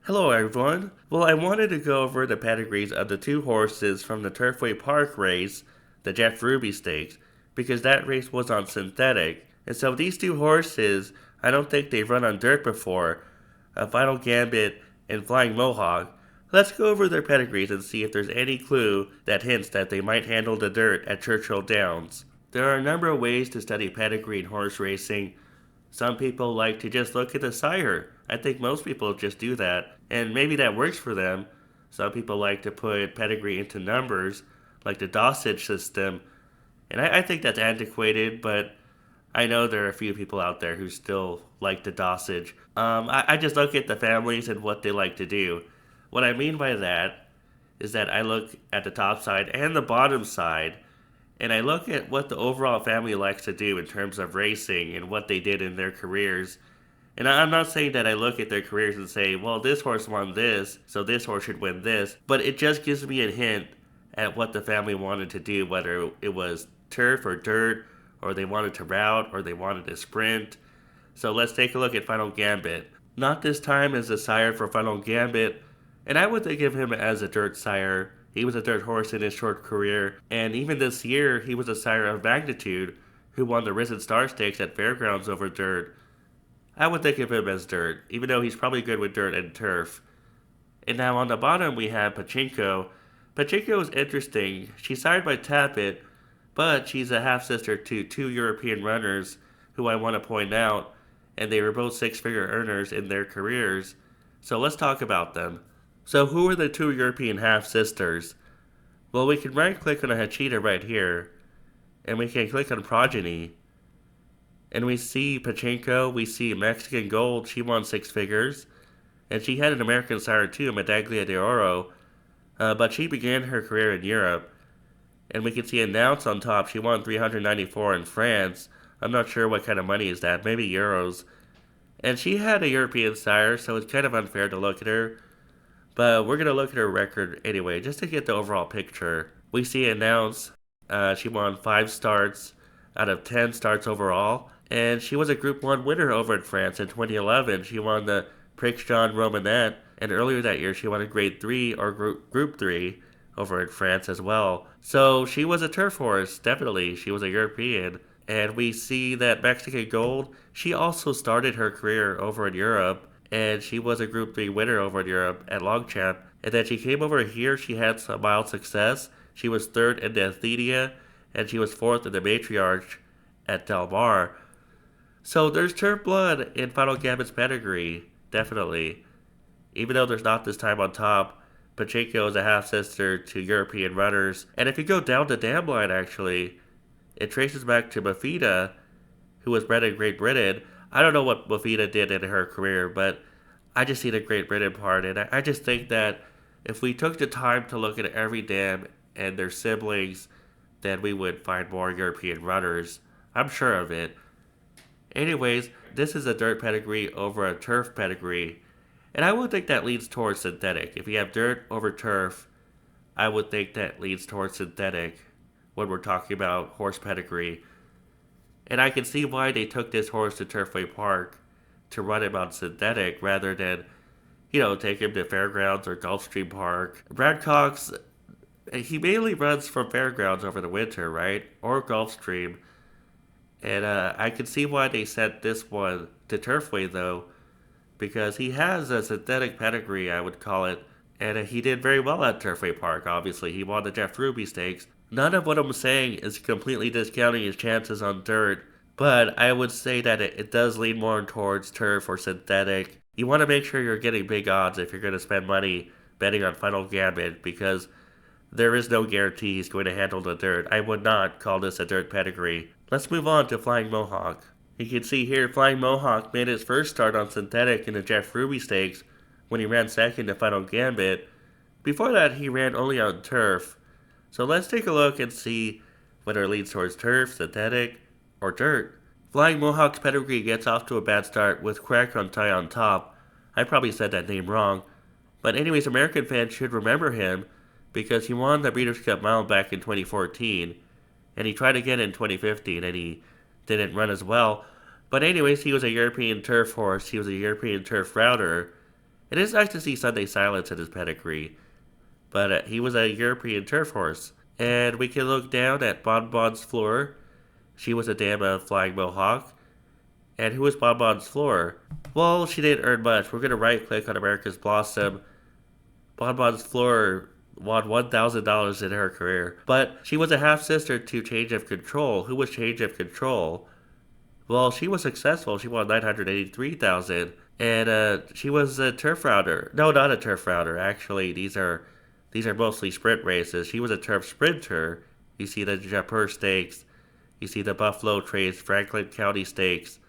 Hello everyone. Well, I wanted to go over the pedigrees of the two horses from the Turfway Park race, the Jeff Ruby Stakes, because that race was on synthetic. And so these two horses, I don't think they've run on dirt before. Final Gambit and Flying Mohawk. Let's go over their pedigrees and see if there's any clue that hints that they might handle the dirt at Churchill Downs. There are a number of ways to study pedigree in horse racing. Some people like to just look at the sire. I think most people just do that, and maybe that works for them. Some people like to put pedigree into numbers, like the dosage system, and I think that's antiquated, but I know there are a few people out there who still like the dosage. I just look at the families and what they like to do. What I mean by that is that I look at the top side and the bottom side, and I look at what the overall family likes to do in terms of racing and what they did in their careers. And I'm not saying that I look at their careers and say, well, this horse won this, so this horse should win this, but it just gives me a hint at what the family wanted to do, whether it was turf or dirt, or they wanted to route, or they wanted to sprint. So let's take a look at Final Gambit. Not this time as a sire for Final Gambit, and I would think of him as a dirt sire. He was a dirt horse in his short career, and even this year he was a sire of magnitude who won the Risen Star Stakes at Fairgrounds over dirt. I would think of him as dirt, even though he's probably good with dirt and turf. And now on the bottom we have Pachinko. Pachinko is interesting. She's sired by Tappet, but she's a half sister to two European runners who I want to point out, and they were both six-figure earners in their careers. So let's talk about them. So who are the two European half sisters? Well, we can right click on a Hachita right here, and we can click on Progeny, and we see Pachinko, we see Mexican Gold, she won six figures, and she had an American sire too, Medaglia de Oro, but she began her career in Europe. And we can see Announce on top, she won 394 in France. I'm not sure what kind of money is that, maybe euros. And she had a European sire, so it's kind of unfair to look at her. But we're going to look at her record anyway, just to get the overall picture. We see Announce, she won 5 starts out of 10 starts overall. And she was a Group 1 winner over in France in 2011. She won the Prix Jean Romanet, and earlier that year she won a Grade 3 or Group 3 over in France as well. So she was a turf horse, definitely. She was a European. And we see that Mexican Gold, she also started her career over in Europe, and she was a Group 3 winner over in Europe at Longchamp. And then she came over here, she had some mild success. She was third in the Athenia, and she was fourth in the Matriarch at Del Mar. So there's turf blood in Final Gambit's pedigree, definitely. Even though there's not this time on top, Pachinko is a half sister to European runners. And if you go down the dam line, actually, it traces back to Mafida, who was bred in Great Britain. I don't know what Mafida did in her career, but I just see the Great Britain part. And I just think that if we took the time to look at every dam and their siblings, then we would find more European runners. I'm sure of it. Anyways, this is a dirt pedigree over a turf pedigree, and I would think that leads towards synthetic. If you have dirt over turf, I would think that leads towards synthetic when we're talking about horse pedigree. And I can see why they took this horse to Turfway Park to run him on synthetic rather than, take him to Fairgrounds or Gulfstream Park. Brad Cox, he mainly runs from Fairgrounds over the winter, right? Or Gulfstream. And I can see why they sent this one to Turfway, though, because he has a synthetic pedigree, I would call it, and he did very well at Turfway Park, obviously. He won the Jeff Ruby Stakes. None of what I'm saying is completely discounting his chances on dirt, but I would say that it does lean more towards turf or synthetic. You want to make sure you're getting big odds if you're going to spend money betting on Final Gambit, because there is no guarantee he's going to handle the dirt. I would not call this a dirt pedigree. Let's move on to Flying Mohawk. You can see here Flying Mohawk made his first start on synthetic in the Jeff Ruby Stakes when he ran second to Final Gambit. Before that, he ran only on turf. So let's take a look and see whether it leads towards turf, synthetic, or dirt. Flying Mohawk's pedigree gets off to a bad start with Crack on Tie on top. I probably said that name wrong. But anyways, American fans should remember him because he won the Breeders' Cup Mile back in 2014, and he tried again in 2015, and he didn't run as well. But anyways, he was a European turf horse. He was a European turf router, It is nice to see Sunday Silence in his pedigree, but he was a European turf horse. And we can look down at Bonbon's Floor. She was a dam of Flying Mohawk. And who was Bonbon's Floor? Well, she didn't earn much. We're going to right click on America's Blossom. Bonbon's Floor won $1,000 in her career. But she was a half sister to Change of Control. Who was Change of Control? Well, she was successful. She won $983,000. And she was a turf router. No, not a turf router. Actually, these are mostly sprint races. She was a turf sprinter. You see the Jaipur Stakes. You see the Buffalo Trace, Franklin County Stakes,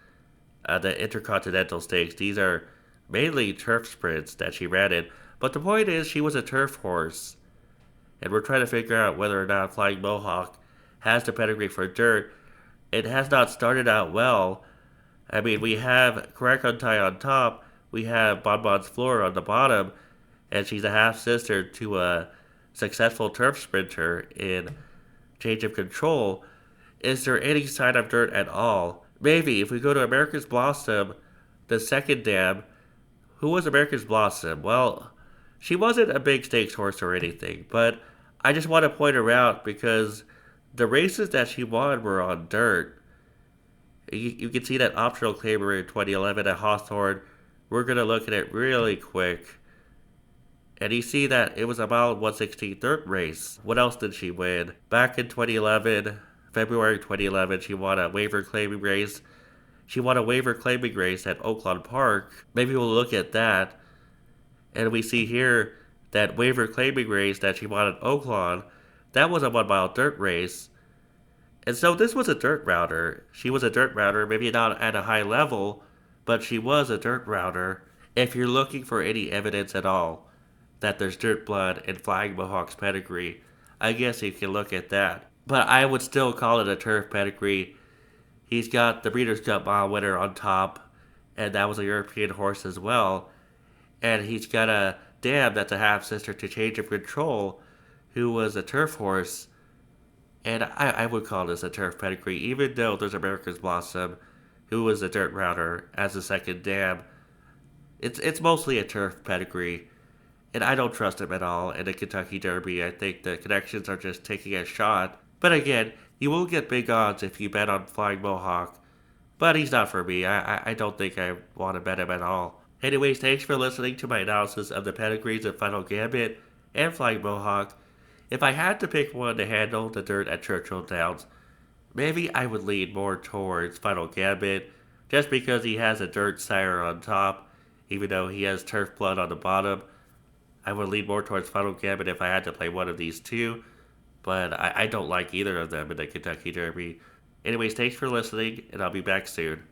the Intercontinental Stakes. These are mainly turf sprints that she ran in. But the point is, she was a turf horse. And we're trying to figure out whether or not Flying Mohawk has the pedigree for dirt. It has not started out well. I mean, we have Karakuntai on top. We have Bonbon's Floor on the bottom. And she's a half sister to a successful turf sprinter in Change of Control. Is there any sign of dirt at all? Maybe. If we go to America's Blossom, the second dam, who was America's Blossom? Well, she wasn't a big stakes horse or anything, but I just want to point her out because the races that she won were on dirt. You can see that optional claimer in 2011 at Hawthorne. We're going to look at it really quick. And you see that it was a mile 116 dirt race. What else did she win? Back in 2011, February 2011, she won a waiver claiming race. She won a waiver claiming race at Oaklawn Park. Maybe we'll look at that. And we see here that waiver claiming race that she won at Oaklawn, that was a 1 mile dirt race. And so this was a dirt router. She was a dirt router, maybe not at a high level, but she was a dirt router. If you're looking for any evidence at all that there's dirt blood in Flying Mohawk's pedigree, I guess you can look at that. But I would still call it a turf pedigree. He's got the Breeders' Cup Mile winner on top, and that was a European horse as well. And he's got a dam that's a half-sister to Change of Control, who was a turf horse. And I would call this a turf pedigree, even though there's America's Blossom, who was a dirt router as a second dam. It's mostly a turf pedigree. And I don't trust him at all in the Kentucky Derby. I think the connections are just taking a shot. But again, you will get big odds if you bet on Flying Mohawk. But he's not for me. I don't think I want to bet him at all. Anyways, thanks for listening to my analysis of the pedigrees of Final Gambit and Flying Mohawk. If I had to pick one to handle the dirt at Churchill Downs, maybe I would lean more towards Final Gambit, just because he has a dirt sire on top, even though he has turf blood on the bottom. I would lean more towards Final Gambit if I had to play one of these two, but I don't like either of them in the Kentucky Derby. Anyways, thanks for listening, and I'll be back soon.